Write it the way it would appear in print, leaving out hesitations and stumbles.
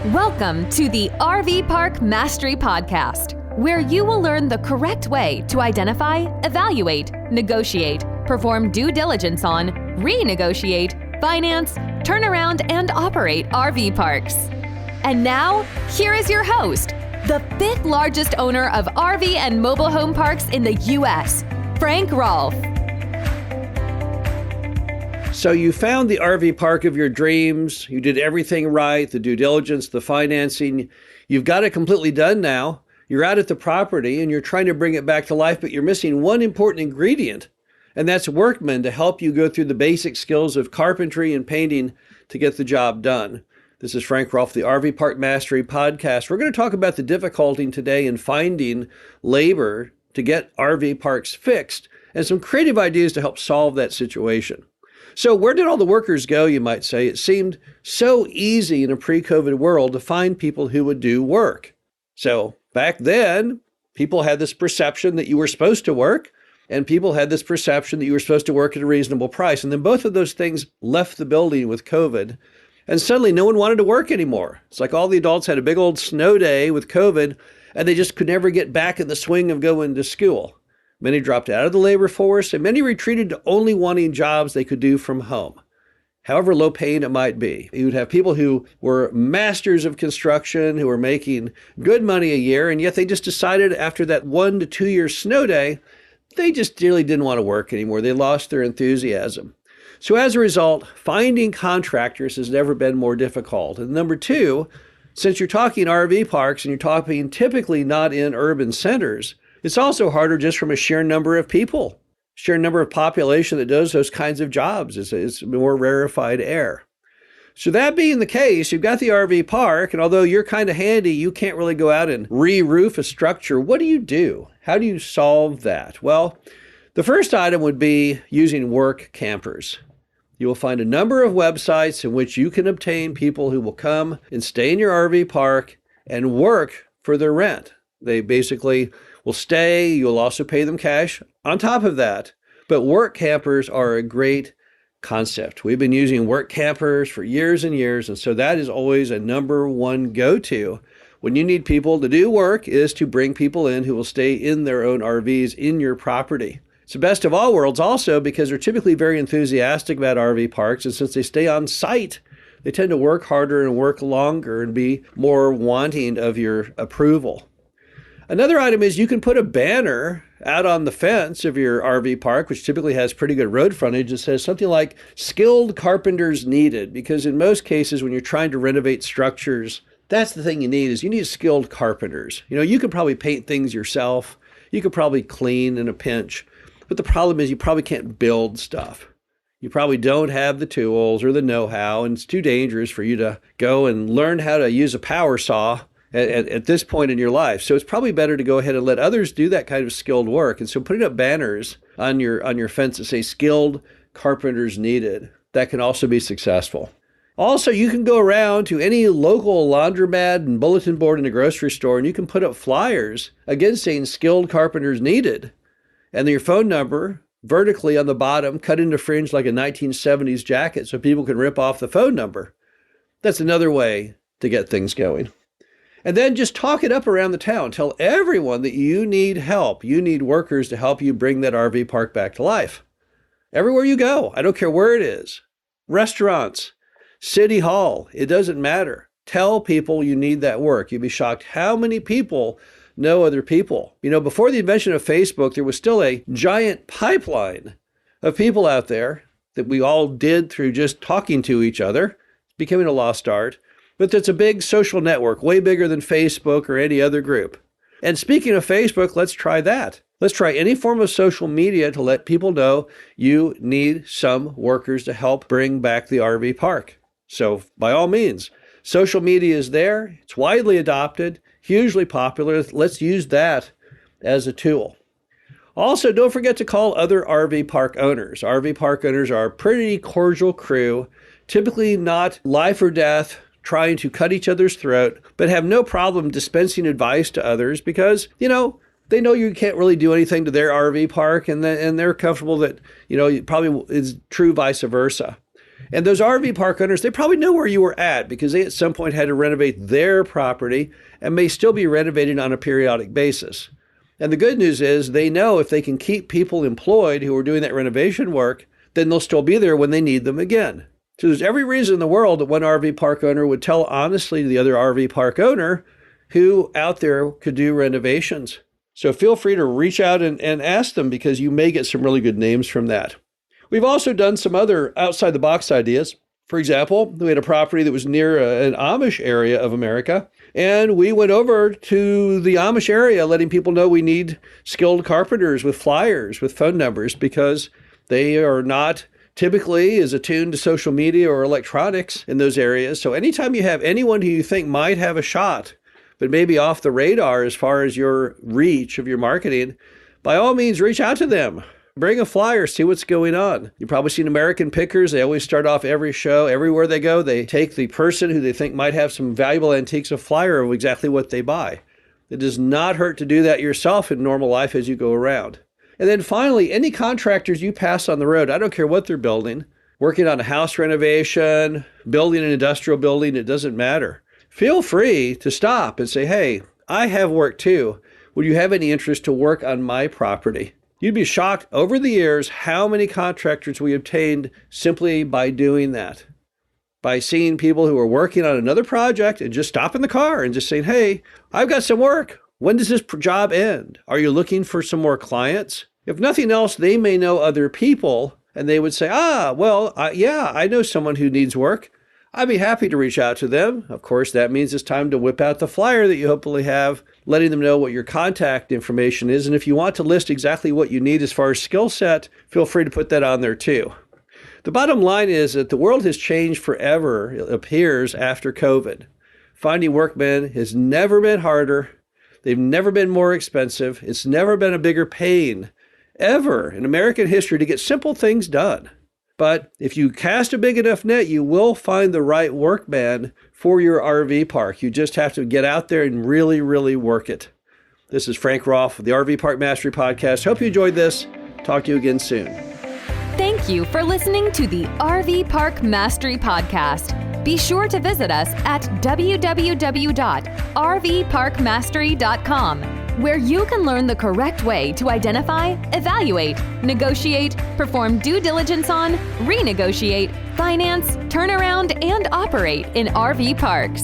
Welcome to the RV Park Mastery Podcast, where you will learn the correct way to identify, evaluate, negotiate, perform due diligence on, renegotiate, finance, turn around, and operate RV parks. And now, here is your host, the fifth largest owner of RV and mobile home parks in the U.S., Frank Rolfe. So you found the RV park of your dreams. You did everything right, the due diligence, the financing. You've got it completely done now. You're out at the property and you're trying to bring it back to life, but you're missing one important ingredient, and that's workmen to help you go through the basic skills of carpentry and painting to get the job done. This is Frank Rolfe, the RV Park Mastery Podcast. We're going to talk about the difficulty today in finding labor to get RV parks fixed and some creative ideas to help solve that situation. So where did all the workers go, you might say? It seemed so easy in a pre-COVID world to find people who would do work. So back then, people had this perception that you were supposed to work, and people had this perception that you were supposed to work at a reasonable price. And then both of those things left the building with COVID, and suddenly no one wanted to work anymore. It's like all the adults had a big old snow day with COVID, and they just could never get back in the swing of going to school. Many dropped out of the labor force, and many retreated to only wanting jobs they could do from home, however low paying it might be. You would have people who were masters of construction, who were making good money a year, and yet they just decided after that 1 to 2 year snow day, they just really didn't want to work anymore. They lost their enthusiasm. So as a result, finding contractors has never been more difficult. And number two, since you're talking RV parks and you're talking typically not in urban centers, it's also harder just from a sheer number of people, sheer number of population that does those kinds of jobs. It's more rarefied air. So that being the case, you've got the RV park, and although you're kind of handy, you can't really go out and re-roof a structure. What do you do? How do you solve that? Well, the first item would be using work campers. You will find a number of websites in which you can obtain people who will come and stay in your RV park and work for their rent. They basically will stay. You'll also pay them cash on top of that. But work campers are a great concept. We've been using work campers for years and years, and so that is always a number one go-to when you need people to do work, is to bring people in who will stay in their own RVs in your property. It's the best of all worlds also because they're typically very enthusiastic about RV parks, and since they stay on site, they tend to work harder and work longer and be more wanting of your approval. Another item is you can put a banner out on the fence of your RV park, which typically has pretty good road frontage, that says something like skilled carpenters needed, because in most cases when you're trying to renovate structures, that's the thing you need skilled carpenters. You know, you could probably paint things yourself. You could probably clean in a pinch, but the problem is you probably can't build stuff. You probably don't have the tools or the know-how, and it's too dangerous for you to go and learn how to use a power saw at this point in your life. So it's probably better to go ahead and let others do that kind of skilled work. And so putting up banners on your fence that say skilled carpenters needed, that can also be successful. Also, you can go around to any local laundromat and bulletin board in a grocery store, and you can put up flyers again saying skilled carpenters needed, and then your phone number vertically on the bottom, cut into fringe like a 1970s jacket so people can rip off the phone number. That's another way to get things going. And then just talk it up around the town. Tell everyone that you need help. You need workers to help you bring that RV park back to life. Everywhere you go, I don't care where it is. Restaurants, city hall, it doesn't matter. Tell people you need that work. You'd be shocked how many people know other people. You know, before the invention of Facebook, there was still a giant pipeline of people out there that we all did through just talking to each other, becoming a lost art. But it's a big social network, way bigger than Facebook or any other group. And speaking of Facebook, let's try that. Let's try any form of social media to let people know you need some workers to help bring back the RV park. So by all means, social media is there. It's widely adopted, hugely popular. Let's use that as a tool. Also, don't forget to call other RV park owners. RV park owners are a pretty cordial crew, typically not life or death, trying to cut each other's throat, but have no problem dispensing advice to others because, you know you can't really do anything to their RV park, and they're comfortable that, it probably is true vice versa. And those RV park owners, they probably know where you were at because they at some point had to renovate their property and may still be renovating on a periodic basis. And the good news is they know if they can keep people employed who are doing that renovation work, then they'll still be there when they need them again. So there's every reason in the world that one RV park owner would tell honestly to the other RV park owner who out there could do renovations. So feel free to reach out and ask them because you may get some really good names from that. We've also done some other outside the box ideas. For example, we had a property that was near an Amish area of America, and we went over to the Amish area letting people know we need skilled carpenters with flyers, with phone numbers, because they are not typically as attuned to social media or electronics in those areas. So anytime you have anyone who you think might have a shot, but maybe off the radar as far as your reach of your marketing, by all means, reach out to them. Bring a flyer, see what's going on. You've probably seen American Pickers. They always start off every show. Everywhere they go, they take the person who they think might have some valuable antiques, a flyer of exactly what they buy. It does not hurt to do that yourself in normal life as you go around. And then finally, any contractors you pass on the road, I don't care what they're building, working on a house renovation, building an industrial building, it doesn't matter. Feel free to stop and say, hey, I have work too. Would you have any interest to work on my property? You'd be shocked over the years how many contractors we obtained simply by doing that. By seeing people who are working on another project and just stopping the car and just saying, hey, I've got some work. When does this job end? Are you looking for some more clients? If nothing else, they may know other people and they would say, I know someone who needs work. I'd be happy to reach out to them. Of course, that means it's time to whip out the flyer that you hopefully have, letting them know what your contact information is. And if you want to list exactly what you need as far as skill set, feel free to put that on there too. The bottom line is that the world has changed forever, it appears, after COVID. Finding workmen has never been harder. They've never been more expensive. It's never been a bigger pain, ever, in American history to get simple things done. But if you cast a big enough net, you will find the right workman for your RV park. You just have to get out there and really, really work it. This is Frank Rolfe with the RV Park Mastery Podcast. Hope you enjoyed this. Talk to you again soon. Thank you for listening to the RV Park Mastery Podcast. Be sure to visit us at www.rvparkmastery.com, where you can learn the correct way to identify, evaluate, negotiate, perform due diligence on, renegotiate, finance, turn around, and operate in RV parks.